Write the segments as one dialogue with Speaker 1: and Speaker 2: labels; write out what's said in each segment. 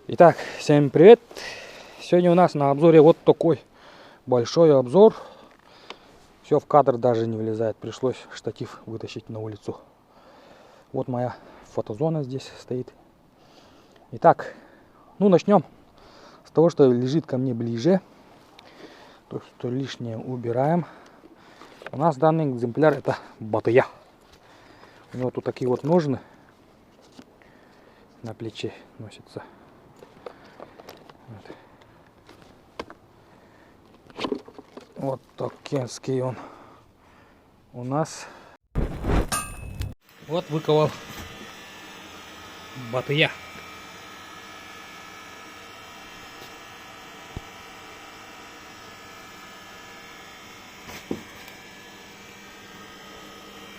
Speaker 1: Итак, всем привет! Сегодня у нас на обзоре вот такой большой обзор. Все в кадр даже не влезает. Пришлось штатив вытащить на улицу. Вот моя фотозона здесь стоит. Итак, начнем с того, что лежит ко мне ближе. То, что лишнее убираем. У нас данный экземпляр это Батыя. У него тут такие вот ножны на плече носятся. Вот такенский он у нас. Вот выковал Батыя.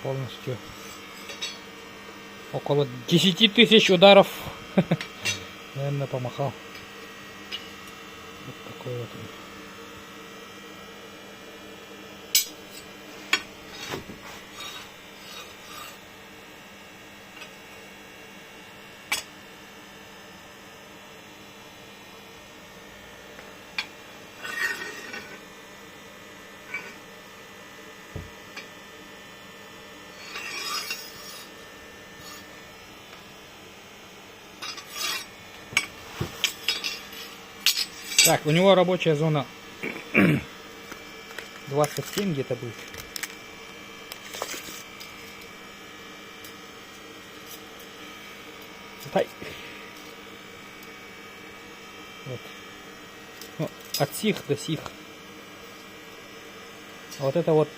Speaker 1: Полностью около 10 тысяч ударов. Наверное, помахал. Вот такой вот он. Так, у него рабочая зона 27 где-то будет. Дай. Вот. Ну, от сих до сих. А вот это вот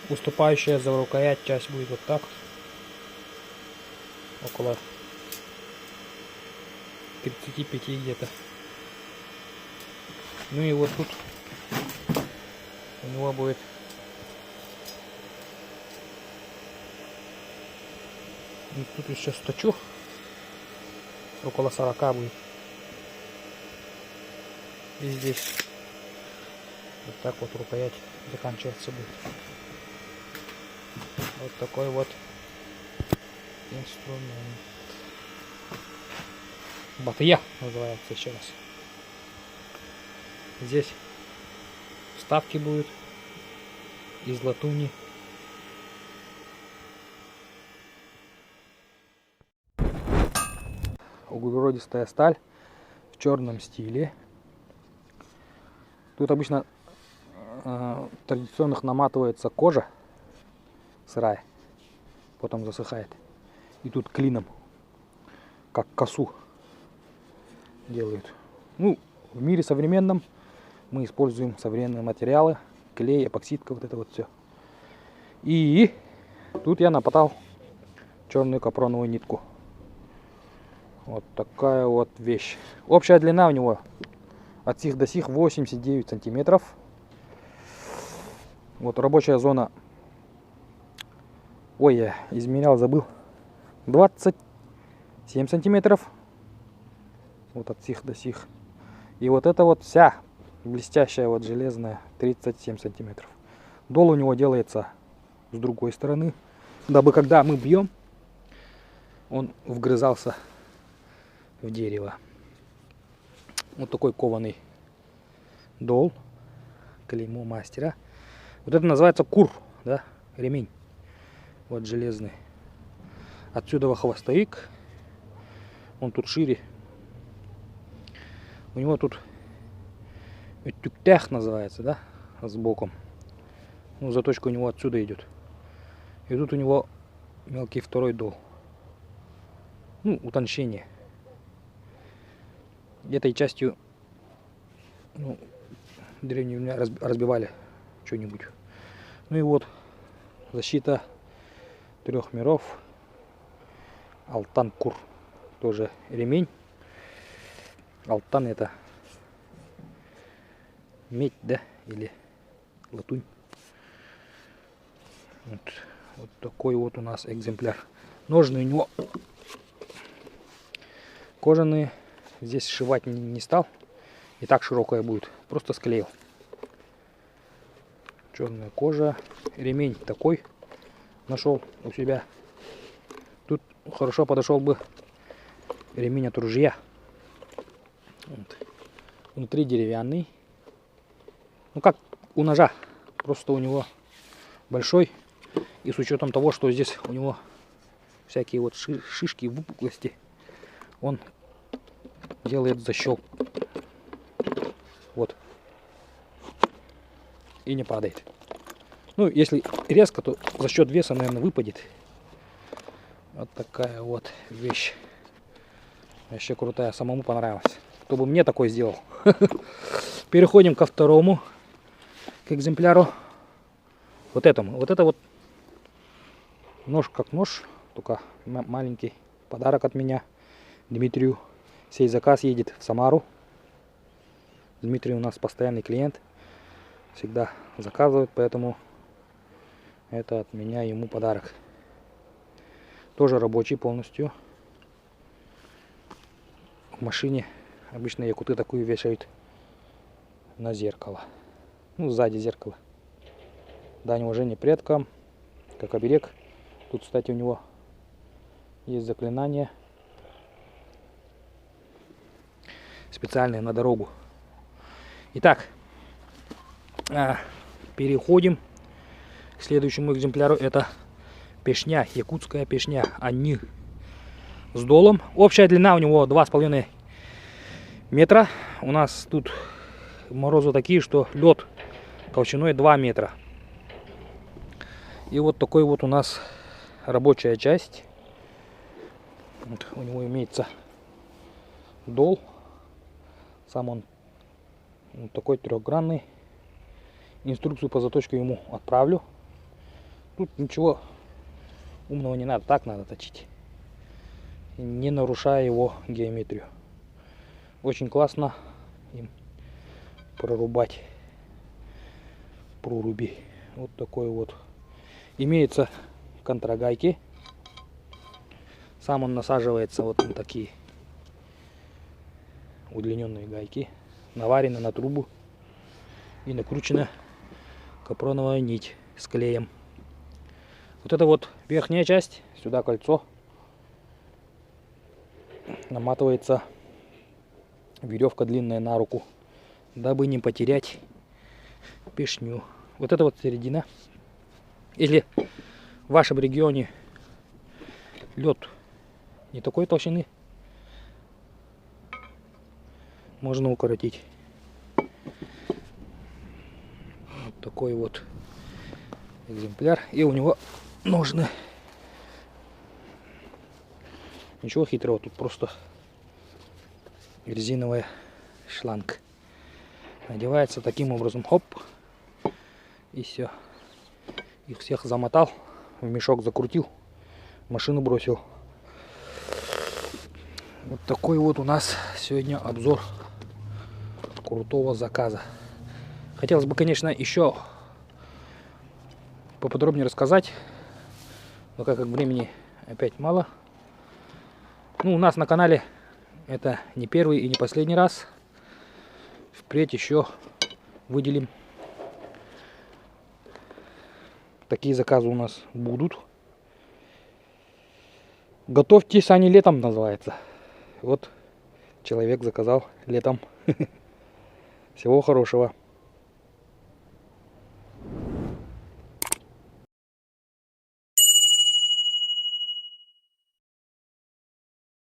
Speaker 1: уступающая за рукоять часть будет вот так. Около 35 где-то. Ну и вот тут у него будет и тут еще сточу около 40 будет. И здесь вот так вот рукоять заканчиваться будет. Вот такой вот инструмент. Батыя называется еще раз. Здесь вставки будут из латуни. Углеродистая сталь в черном стиле. Тут обычно традиционных наматывается кожа сырая, потом засыхает. И тут клином, как косу, делают. Ну, в мире современном мы используем современные материалы, клей, эпоксидка, вот это вот все. И тут я намотал черную капроновую нитку. Вот такая вот вещь. Общая длина у него от сих до сих 89 сантиметров. Вот рабочая зона. Ой, я измерял, забыл. 27 сантиметров. Вот от сих до сих. И вот это вот вся блестящая вот железная 37 сантиметров. Дол у него делается с другой стороны, дабы когда мы бьем, он вгрызался в дерево. Вот такой кованый дол, клеймо мастера. Вот это называется кур, да, ремень. Вот железный. Отсюда хвостовик. Он тут шире. У него тут тюктях называется, да, с боком. Ну, заточка у него отсюда идет. И тут у него мелкий второй дол. Ну, утончение. Этой частью, ну, древние меня разбивали что-нибудь. Ну и вот защита 3 миров. Алтан Кур. Тоже ремень. Алтан это медь, да, или латунь. Вот такой вот у нас экземпляр. Ножны у него кожаные. Здесь сшивать не стал. И так широкая будет. Просто склеил. Черная кожа. Ремень такой нашел у себя. Тут хорошо подошел бы ремень от ружья. Вот. Внутри деревянный. Ну как у ножа. Просто у него большой. И с учетом того, что здесь у него всякие вот шишки, выпуклости, он делает защелк. Вот. И не падает. Ну, если резко, то за счет веса, наверное, выпадет. Вот такая вот вещь. Вообще крутая, самому понравилась. Кто бы мне такой сделал. Переходим ко второму, к экземпляру. Вот этому. Вот это вот нож как нож, только маленький. Подарок от меня Дмитрию. Сей заказ едет в Самару. Дмитрий у нас постоянный клиент. Всегда заказывает, поэтому это от меня ему подарок. Тоже рабочий полностью. В машине обычно якуты такую вешают на зеркало. Ну, сзади зеркало. Дань уважения предкам, как оберег. Тут, кстати, у него есть заклинание специальное на дорогу. Итак, переходим к следующему экземпляру. Это пешня, якутская пешня Ани с долом. Общая длина у него 2,5 метра. У нас тут морозы такие, что лед толщиной 2 метра. И вот такой вот у нас рабочая часть. Вот у него имеется дол. Сам он вот такой трехгранный. Инструкцию по заточке ему отправлю. Тут ничего умного не надо, так надо точить, не нарушая его геометрию. Очень классно им прорубать проруби. Вот такой вот. Имеются контрагайки. Сам он насаживается вот на такие удлиненные гайки. Наварено на трубу и накручена капроновая нить с клеем. Вот это вот верхняя часть, сюда кольцо, наматывается веревка длинная на руку, дабы не потерять пешню. Вот это вот середина. Если в вашем регионе лед не такой толщины, можно укоротить. Вот такой вот экземпляр. И у него ножны. Ничего хитрого, тут просто резиновая шланг. Надевается таким образом. Хоп. И все. Их всех замотал, в мешок закрутил, машину бросил. Вот такой вот у нас сегодня обзор крутого заказа. Хотелось бы, конечно, еще поподробнее рассказать, но как времени опять мало. Ну, у нас на канале это не первый и не последний раз. Впредь еще выделим. Такие заказы у нас будут. Готовьтесь, они летом называется. Вот человек заказал летом. Всего хорошего.